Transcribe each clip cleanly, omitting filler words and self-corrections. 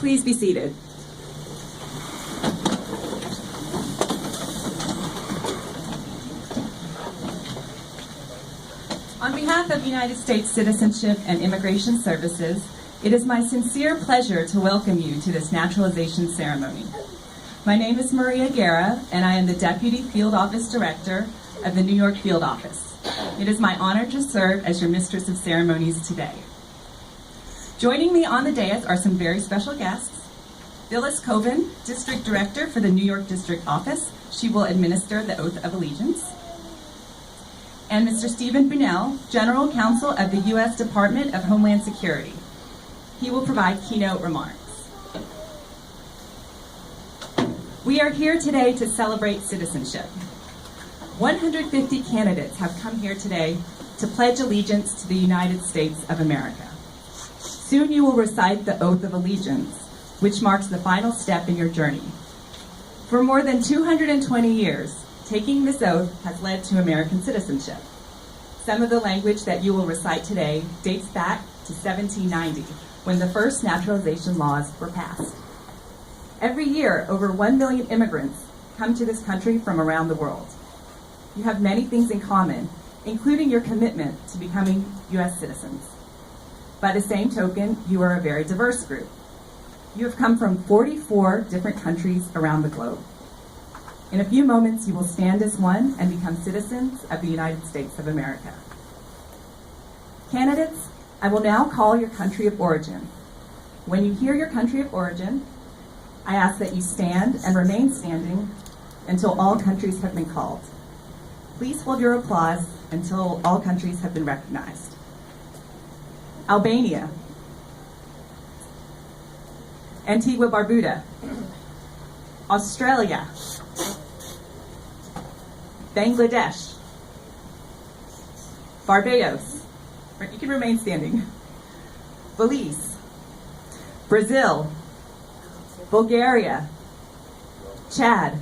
Please be seated. On behalf of United States Citizenship and Immigration Services, it is my sincere pleasure to welcome you to this naturalization ceremony. My name is Maria Guerra, and I am the Deputy Field Office Director of the New York Field Office. It is my honor to serve as your Mistress of Ceremonies today. Joining me on the dais are some very special guests. Phyllis Coven, District Director for the New York District Office. She will administer the Oath of Allegiance. And Mr. Stephen Bunnell, General Counsel of the U.S. Department of Homeland Security. He will provide keynote remarks. We are here today to celebrate citizenship. 150 candidates have come here today to pledge allegiance to the United States of America. Soon you will recite the Oath of Allegiance, which marks the final step in your journey. For more than 220 years, taking this oath has led to American citizenship. Some of the language that you will recite today dates back to 1790, when the first naturalization laws were passed. Every year, over 1 million immigrants come to this country from around the world. You have many things in common, including your commitment to becoming U.S. citizens. By the same token, you are a very diverse group. You have come from 44 different countries around the globe. In a few moments, you will stand as one and become citizens of the United States of America. Candidates, I will now call your country of origin. When you hear your country of origin, I ask that you stand and remain standing until all countries have been called. Please hold your applause until all countries have been recognized. Albania, Antigua Barbuda, Australia, Bangladesh, Barbados, you can remain standing, Belize, Brazil, Bulgaria, Chad,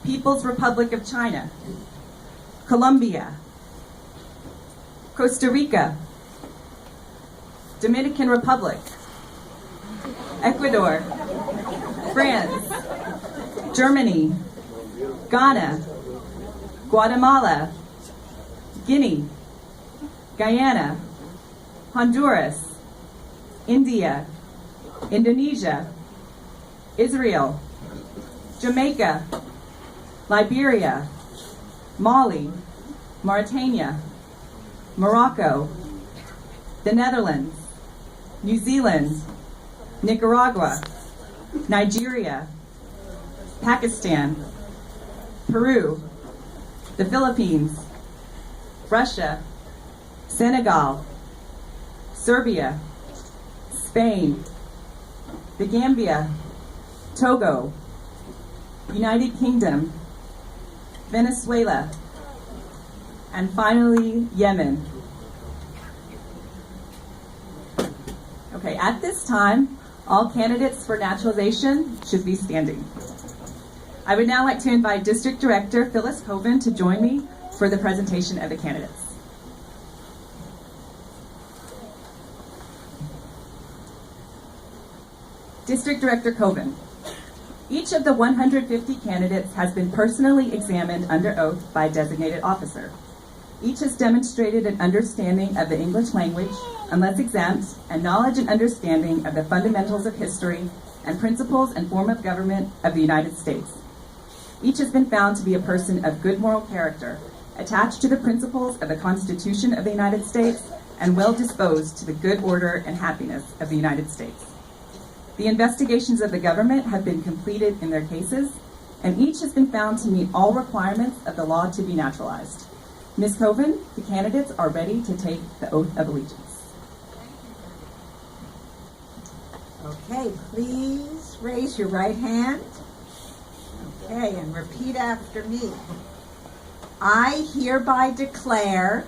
People's Republic of China, Colombia, Costa Rica, Dominican Republic, Ecuador, France, Germany, Ghana, Guatemala, Guinea, Guyana, Honduras, India, Indonesia, Israel, Jamaica, Liberia, Mali, Mauritania, Morocco, the Netherlands, New Zealand, Nicaragua, Nigeria, Pakistan, Peru, the Philippines, Russia, Senegal, Serbia, Spain, the Gambia, Togo, United Kingdom, Venezuela, and finally, Yemen. Okay, at this time, all candidates for naturalization should be standing. I would now like to invite District Director Phyllis Coven to join me for the presentation of the candidates. District Director Coven. Each of the 150 candidates has been personally examined under oath by a designated officer. Each has demonstrated an understanding of the English language, unless exempt, and knowledge and understanding of the fundamentals of history and principles and form of government of the United States. Each has been found to be a person of good moral character, attached to the principles of the Constitution of the United States, and well disposed to the good order and happiness of the United States. The investigations of the government have been completed in their cases, and each has been found to meet all requirements of the law to be naturalized. Ms. Coven, the candidates are ready to take the oath of allegiance. Okay, please raise your right hand. Okay, and repeat after me. I hereby declare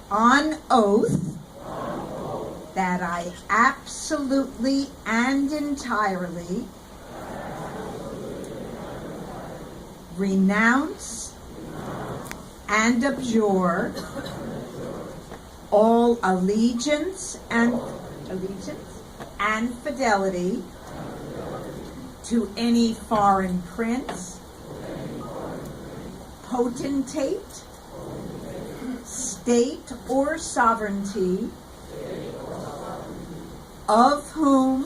on oath that I absolutely and entirely renounce and abjure all allegiance and allegiance and fidelity to any foreign prince, potentate, state or sovereignty, of whom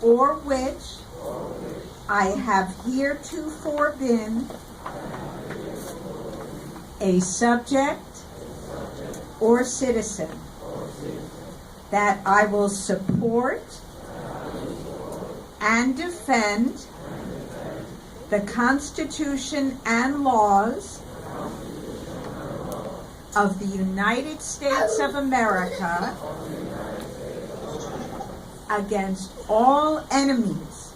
or which I have heretofore been a subject or citizen, that I will support and defend the Constitution and laws of the United States of America against all enemies,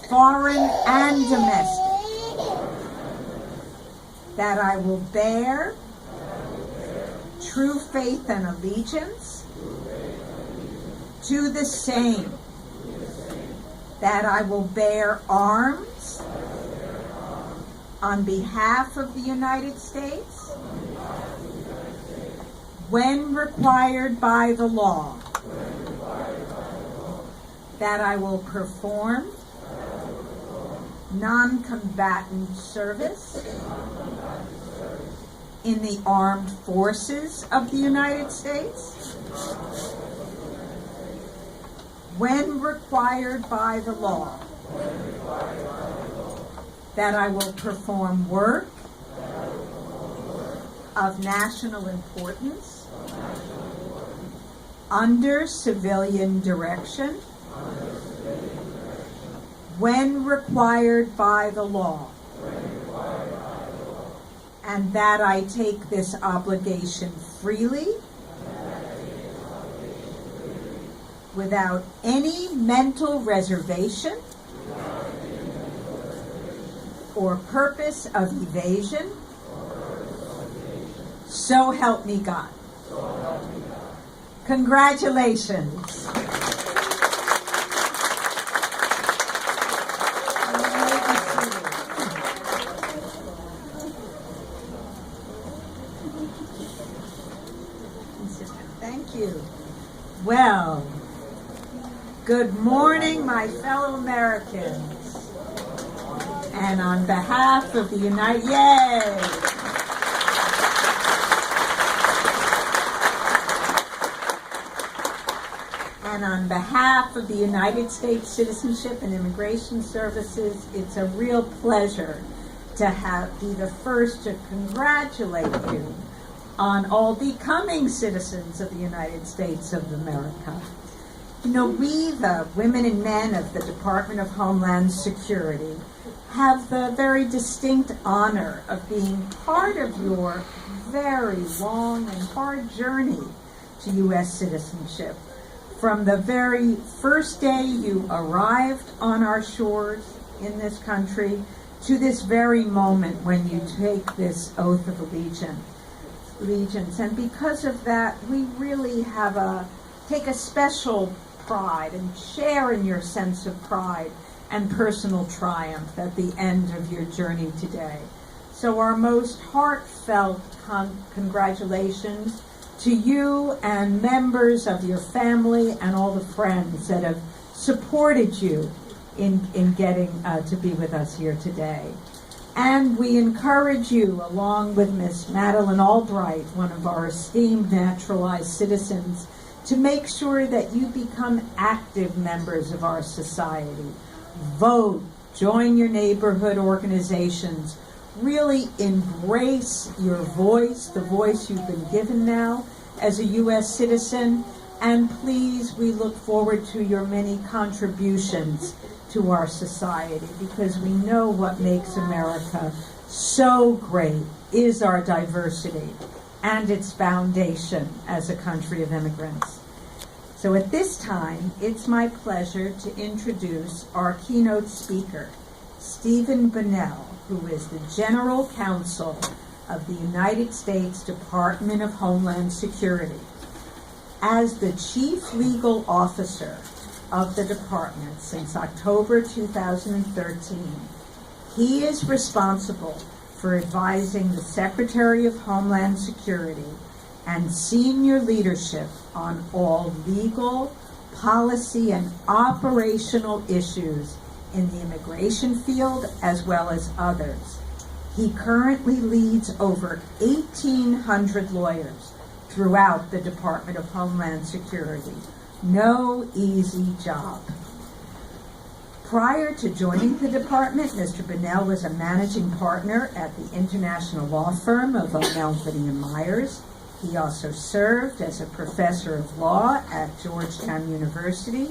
foreign and domestic, that I will bear true faith and allegiance to the same, that I will bear arms on behalf of the United States when required by the law, that I will perform non-combatant service in the armed forces of the United States when required by the law, that I will perform work of national importance under civilian direction when required by the law, and that I take this obligation freely without any mental reservation or purpose of evasion. So help me God. Congratulations. Thank you. Well, good morning, my fellow Americans. And on behalf of the United States Citizenship and Immigration Services, it's a real pleasure to be the first to congratulate you on all becoming citizens of the United States of America. You know, we, the women and men of the Department of Homeland Security, have the very distinct honor of being part of your very long and hard journey to U.S. citizenship. From the very first day you arrived on our shores in this country to this very moment when you take this oath of allegiance. And because of that, we really take a special pride and share in your sense of pride and personal triumph at the end of your journey today. So our most heartfelt congratulations to you and members of your family and all the friends that have supported you in getting to be with us here today. And we encourage you, along with Miss Madeline Albright, one of our esteemed naturalized citizens, to make sure that you become active members of our society. Vote, join your neighborhood organizations, really embrace your voice, the voice you've been given now as a U.S. citizen, and please, we look forward to your many contributions to our society, because we know what makes America so great is our diversity and its foundation as a country of immigrants. So at this time, it's my pleasure to introduce our keynote speaker, Stephen Bunnell, who is the General Counsel of the United States Department of Homeland Security. As the Chief Legal Officer of the department since October 2013, he is responsible for advising the Secretary of Homeland Security and senior leadership on all legal, policy, and operational issues in the immigration field as well as others. He currently leads over 1,800 lawyers throughout the Department of Homeland Security. No easy job. Prior to joining the department, Mr. Bunnell was a managing partner at the international law firm of O'Neill, Finney & Myers. He also served as a professor of law at Georgetown University,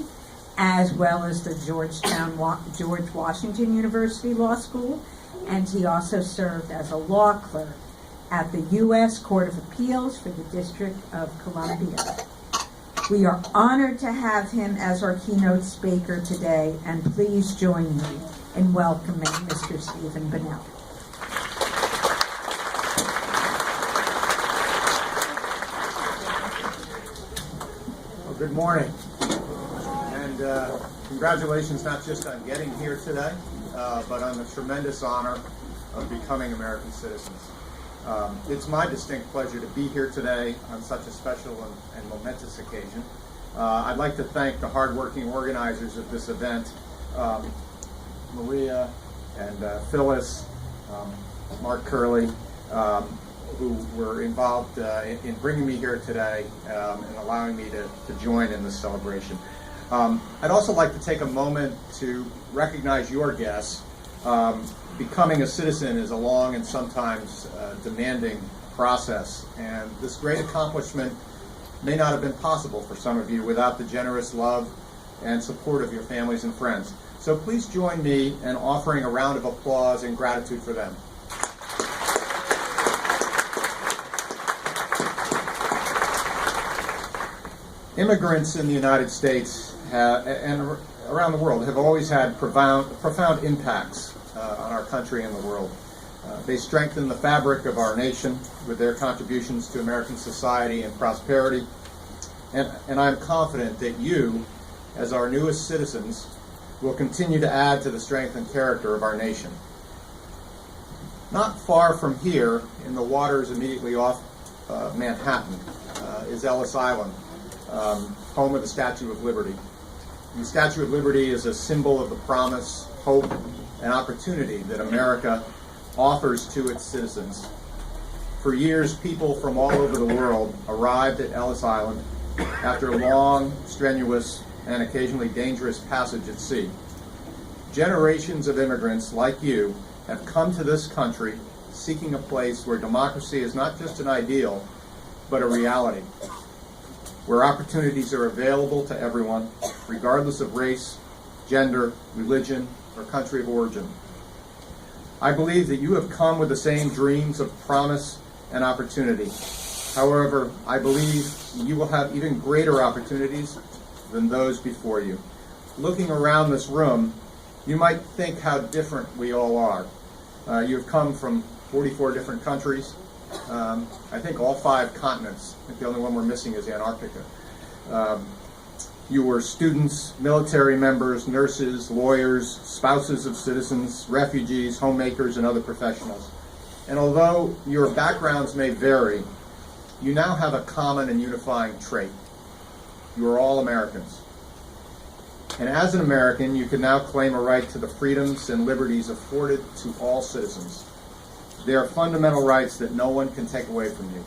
as well as the George Washington University Law School, and he also served as a law clerk at the U.S. Court of Appeals for the District of Columbia. We are honored to have him as our keynote speaker today, and please join me in welcoming Mr. Stephen Bunnell. Well, good morning, and congratulations not just on getting here today, but on the tremendous honor of becoming American citizens. It's my distinct pleasure to be here today on such a special and momentous occasion. I'd like to thank the hardworking organizers of this event, Maria and Phyllis, Mark Curley, who were involved in bringing me here today and allowing me to join in this celebration. I'd also like to take a moment to recognize your guests. Becoming a citizen is a long and sometimes demanding process, and this great accomplishment may not have been possible for some of you without the generous love and support of your families and friends. So please join me in offering a round of applause and gratitude for them. Immigrants in the United States and around the world have always had profound impacts on our country and the world. They strengthen the fabric of our nation with their contributions to American society and prosperity. And I'm confident that you, as our newest citizens, will continue to add to the strength and character of our nation. Not far from here, in the waters immediately off Manhattan, is Ellis Island, home of the Statue of Liberty. The Statue of Liberty is a symbol of the promise, hope, and opportunity that America offers to its citizens. For years, people from all over the world arrived at Ellis Island after a long, strenuous, and occasionally dangerous passage at sea. Generations of immigrants like you have come to this country seeking a place where democracy is not just an ideal, but a reality, where opportunities are available to everyone, regardless of race, gender, religion, or country of origin. I believe that you have come with the same dreams of promise and opportunity. However, I believe you will have even greater opportunities than those before you. Looking around this room, you might think how different we all are. You have come from 44 different countries. I think all 5 continents. I think the only one we're missing is Antarctica. You were students, military members, nurses, lawyers, spouses of citizens, refugees, homemakers, and other professionals. And although your backgrounds may vary, you now have a common and unifying trait. You are all Americans. And as an American, you can now claim a right to the freedoms and liberties afforded to all citizens. They are fundamental rights that no one can take away from you.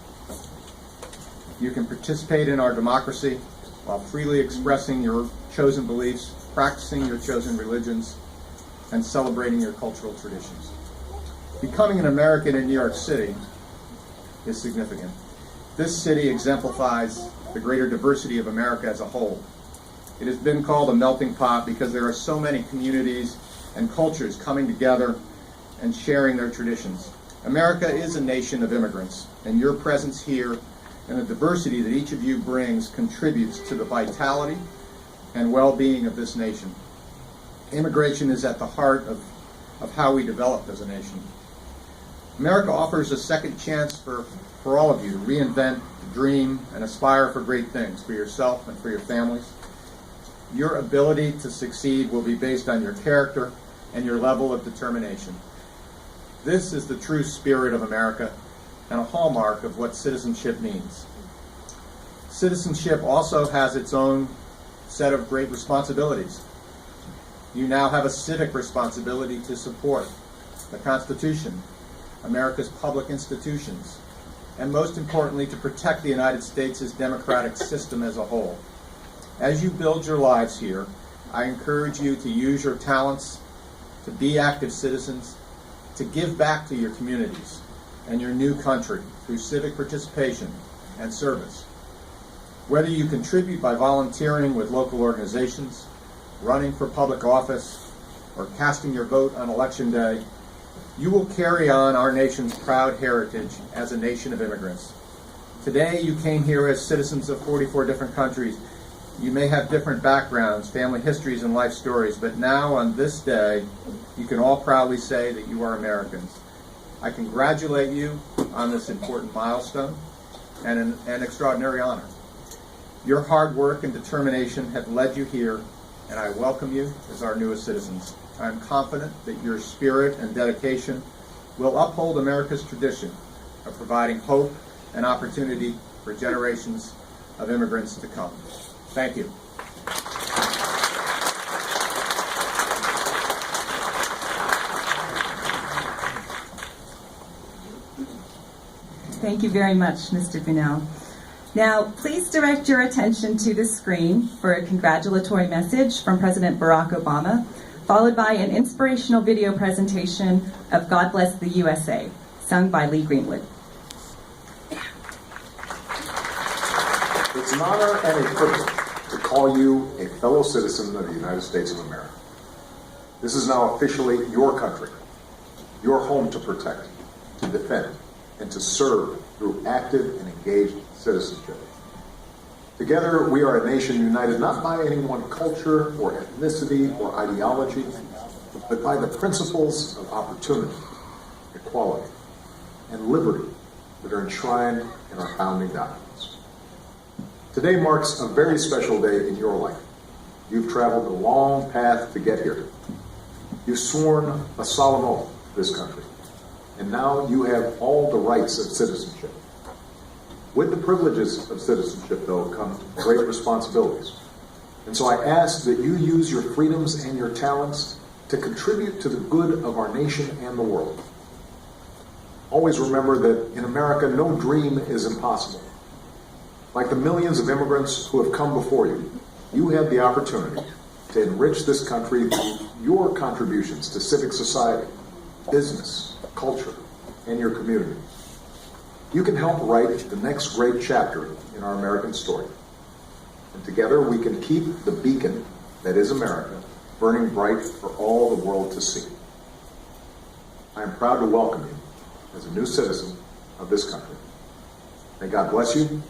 You can participate in our democracy while freely expressing your chosen beliefs, practicing your chosen religions, and celebrating your cultural traditions. Becoming an American in New York City is significant. This city exemplifies the greater diversity of America as a whole. It has been called a melting pot because there are so many communities and cultures coming together and sharing their traditions. America is a nation of immigrants, and your presence here and the diversity that each of you brings contributes to the vitality and well-being of this nation. Immigration is at the heart of how we develop as a nation. America offers a second chance for all of you to reinvent, dream, and aspire for great things for yourself and for your families. Your ability to succeed will be based on your character and your level of determination. This is the true spirit of America and a hallmark of what citizenship means. Citizenship also has its own set of great responsibilities. You now have a civic responsibility to support the Constitution, America's public institutions, and most importantly, to protect the United States' democratic system as a whole. As you build your lives here, I encourage you to use your talents, to be active citizens, to give back to your communities and your new country through civic participation and service. Whether you contribute by volunteering with local organizations, running for public office, or casting your vote on Election Day, you will carry on our nation's proud heritage as a nation of immigrants. Today, you came here as citizens of 44 different countries. You may have different backgrounds, family histories, and life stories, but now on this day, you can all proudly say that you are Americans. I congratulate you on this important milestone and an extraordinary honor. Your hard work and determination have led you here, and I welcome you as our newest citizens. I am confident that your spirit and dedication will uphold America's tradition of providing hope and opportunity for generations of immigrants to come. Thank you. Thank you very much, Mr. Bunnell. Now, please direct your attention to the screen for a congratulatory message from President Barack Obama, followed by an inspirational video presentation of God Bless the USA, sung by Lee Greenwood. It's an honor and a privilege to call you a fellow citizen of the United States of America. This is now officially your country, your home to protect, to defend, and to serve through active and engaged citizenship. Together, we are a nation united not by any one culture or ethnicity or ideology, but by the principles of opportunity, equality, and liberty that are enshrined in our founding documents. Today marks a very special day in your life. You've traveled a long path to get here. You've sworn a solemn oath to this country, and now you have all the rights of citizenship. With the privileges of citizenship, though, come great responsibilities. And so I ask that you use your freedoms and your talents to contribute to the good of our nation and the world. Always remember that in America, no dream is impossible. Like the millions of immigrants who have come before you, you have the opportunity to enrich this country through your contributions to civic society, business, culture, and your community. You can help write the next great chapter in our American story. And together we can keep the beacon that is America burning bright for all the world to see. I am proud to welcome you as a new citizen of this country. May God bless you,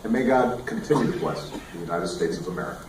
and may God continue to bless the United States of America.